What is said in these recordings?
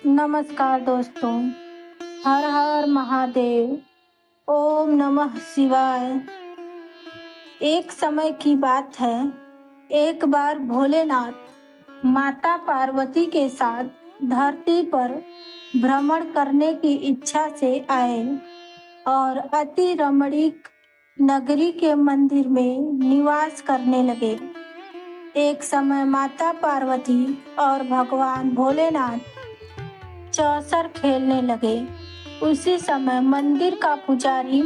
नमस्कार दोस्तों। हर हर महादेव। ओम नमः शिवाय। एक समय की बात है। एक बार भोलेनाथ माता पार्वती के साथ धरती पर भ्रमण करने की इच्छा से आए और अति रमणीक नगरी के मंदिर में निवास करने लगे। एक समय माता पार्वती और भगवान भोलेनाथ चौसर खेलने लगे। उसी समय मंदिर का पुजारी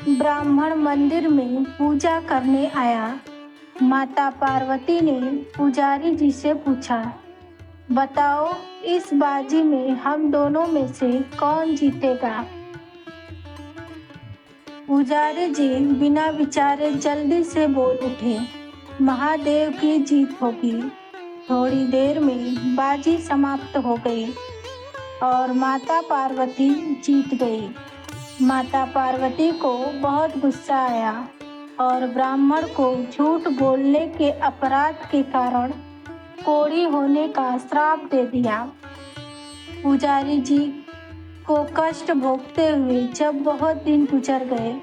ब्राह्मण मंदिर में पूजा करने आया। माता पार्वती ने पुजारी जी से पूछा, बताओ इस बाजी में हम दोनों में से कौन जीतेगा? पुजारी जी बिना विचारे जल्दी से बोल उठे, महादेव की जीत होगी। थोड़ी देर में बाजी समाप्त हो गई और माता पार्वती जीत गई। माता पार्वती को बहुत गुस्सा आया और ब्राह्मण को झूठ बोलने के अपराध के कारण कोढ़ी होने का श्राप दे दिया। पुजारी जी को कष्ट भोगते हुए जब बहुत दिन गुजर गए,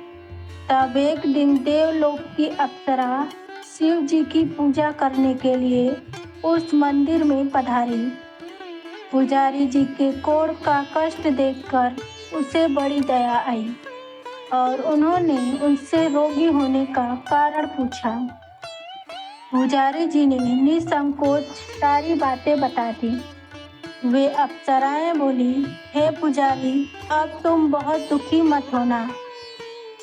तब एक दिन देवलोक की अप्सरा शिव जी की पूजा करने के लिए उस मंदिर में पधारी। पुजारी जी के कोढ़ का कष्ट देखकर उसे बड़ी दया आई और उन्होंने उनसे रोगी होने का कारण पूछा। पुजारी जी ने निसंकोच सारी बातें बता दी। वे अप्सराएं बोली, हे पुजारी, अब तुम बहुत दुखी मत होना।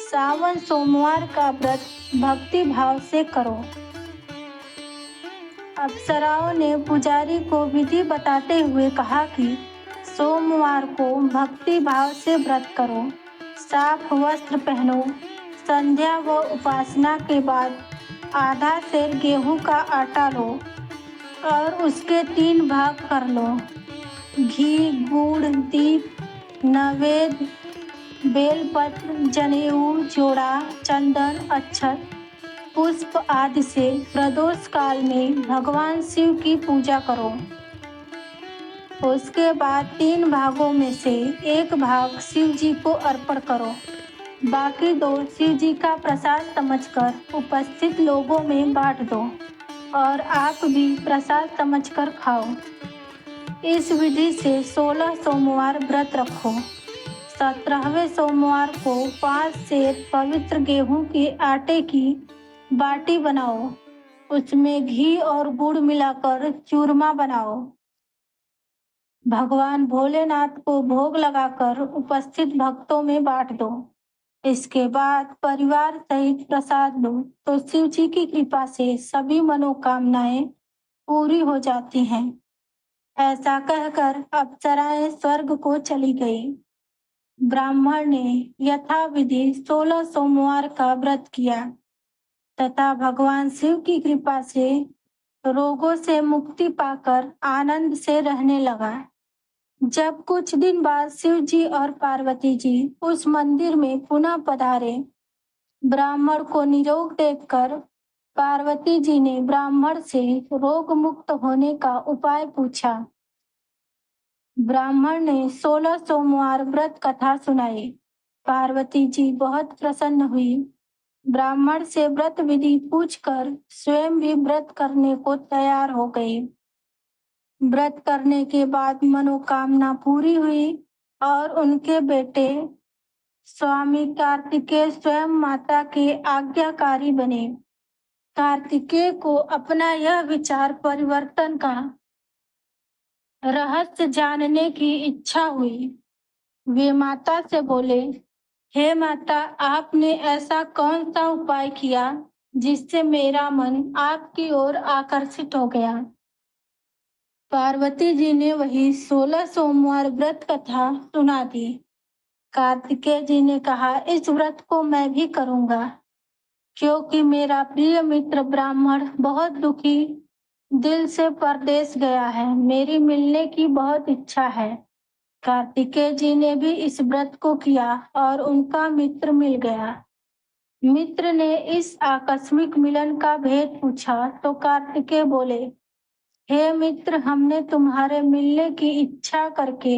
सावन सोमवार का व्रत भक्ति भाव से करो। अप्सराओं ने पुजारी को विधि बताते हुए कहा कि सोमवार को भक्ति भाव से व्रत करो, साफ वस्त्र पहनो, संध्या व उपासना के बाद आधा सेर गेहूं का आटा लो और उसके 3 भाग कर लो। घी, गुड़, दीप, नैवेद्य, बेलपत्र, जनेऊ, जोड़ा, चंदन, अक्षत, पुष्प आदि से प्रदोष काल में भगवान शिव की पूजा करो। उसके बाद 3 भागों में से 1 भाग शिव जी को अर्पण करो। बाकी 2 शिव जी का प्रसाद समझकर उपस्थित लोगों में बांट दो और आप भी प्रसाद समझकर खाओ। इस विधि से 16 सोमवार व्रत रखो। 17वें सोमवार को 5 सेर पवित्र गेहूं के आटे की बाटी बनाओ। उसमें घी और गुड़ मिलाकर चूरमा बनाओ। भगवान भोलेनाथ को भोग लगाकर उपस्थित भक्तों में बांट दो। इसके बाद परिवार सहित प्रसाद लो तो शिव जी की कृपा से सभी मनोकामनाएं पूरी हो जाती हैं। ऐसा कहकर अप्सराएं स्वर्ग को चली गई। ब्राह्मण ने यथाविधि 16 सोमवार का व्रत किया तथा भगवान शिव की कृपा से रोगों से मुक्ति पाकर आनंद से रहने लगा। जब कुछ दिन बाद शिव जी और पार्वती जी उस मंदिर में पुनः पधारे, ब्राह्मण को निरोग देखकर पार्वती जी ने ब्राह्मण से रोग मुक्त होने का उपाय पूछा। ब्राह्मण ने 16 सोमवार व्रत कथा सुनाई। पार्वती जी बहुत प्रसन्न हुई। ब्राह्मण से व्रत विधि पूछकर स्वयं भी व्रत करने को तैयार हो गई। व्रत करने के बाद मनोकामना पूरी हुई और उनके बेटे स्वामी कार्तिकेय स्वयं माता के आज्ञाकारी बने। कार्तिकेय को अपना यह विचार परिवर्तन का रहस्य जानने की इच्छा हुई। वे माता से बोले, हे माता, आपने ऐसा कौन सा उपाय किया जिससे मेरा मन आपकी ओर आकर्षित हो गया? पार्वती जी ने वही 16 सोमवार व्रत कथा सुना दी। कार्तिकेय जी ने कहा, इस व्रत को मैं भी करूंगा क्योंकि मेरा प्रिय मित्र ब्राह्मण बहुत दुखी दिल से परदेश गया है। मेरी मिलने की बहुत इच्छा है। कार्तिकेय जी ने भी इस व्रत को किया और उनका मित्र मिल गया। मित्र ने इस आकस्मिक मिलन का भेद पूछा तो कार्तिकेय बोले, हे मित्र, हमने तुम्हारे मिलने की इच्छा करके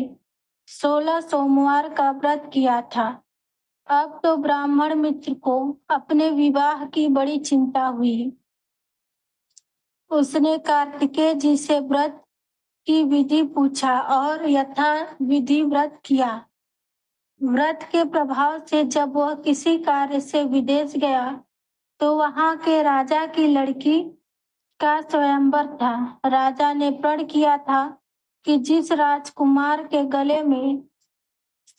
16 सोमवार का व्रत किया था। अब तो ब्राह्मण मित्र को अपने विवाह की बड़ी चिंता हुई। उसने कार्तिकेय जी से व्रत की विधि पूछा और यथा विधि व्रत किया। व्रत के प्रभाव से जब वह किसी कार्य से विदेश गया तो वहां के राजा की लड़की का स्वयंवर था। राजा ने प्रण किया था कि जिस राजकुमार के गले में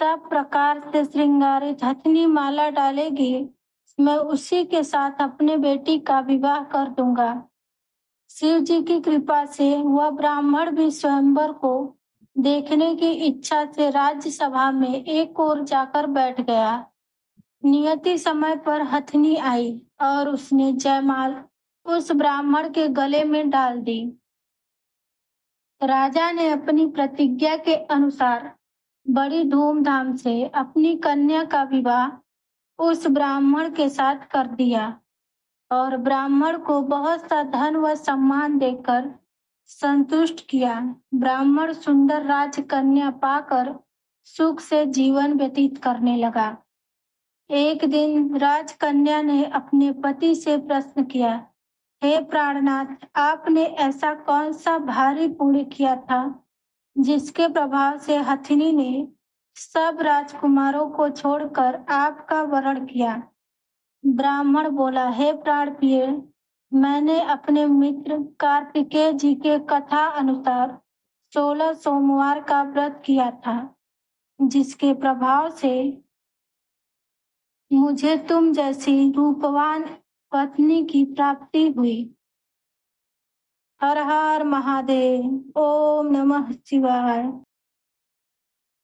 सब प्रकार से श्रृंगारित हथनी माला डालेगी, मैं उसी के साथ अपने बेटी का विवाह कर दूंगा। शिव जी की कृपा से वह ब्राह्मण भी स्वयंवर को देखने की इच्छा से राज्यसभा में एक ओर जाकर बैठ गया। नियति समय पर हथनी आई और उसने जयमाल उस ब्राह्मण के गले में डाल दी। राजा ने अपनी प्रतिज्ञा के अनुसार बड़ी धूमधाम से अपनी कन्या का विवाह उस ब्राह्मण के साथ कर दिया और ब्राह्मण को बहुत सा धन व सम्मान देकर संतुष्ट किया। ब्राह्मण सुंदर राजकन्या पाकर सुख से जीवन व्यतीत करने लगा। एक दिन राजकन्या ने अपने पति से प्रश्न किया, हे प्राणनाथ, आपने ऐसा कौन सा भारी पुण्य किया था जिसके प्रभाव से हथिनी ने सब राजकुमारों को छोड़कर आपका वरण किया? ब्राह्मण बोला, हे प्राण प्रिय, मैंने अपने मित्र कार्तिकेय जी के कथा अनुसार 16 सोमवार का व्रत किया था, जिसके प्रभाव से मुझे तुम जैसी रूपवान पत्नी की प्राप्ति हुई। हर हर महादेव। ओम नमः शिवाय।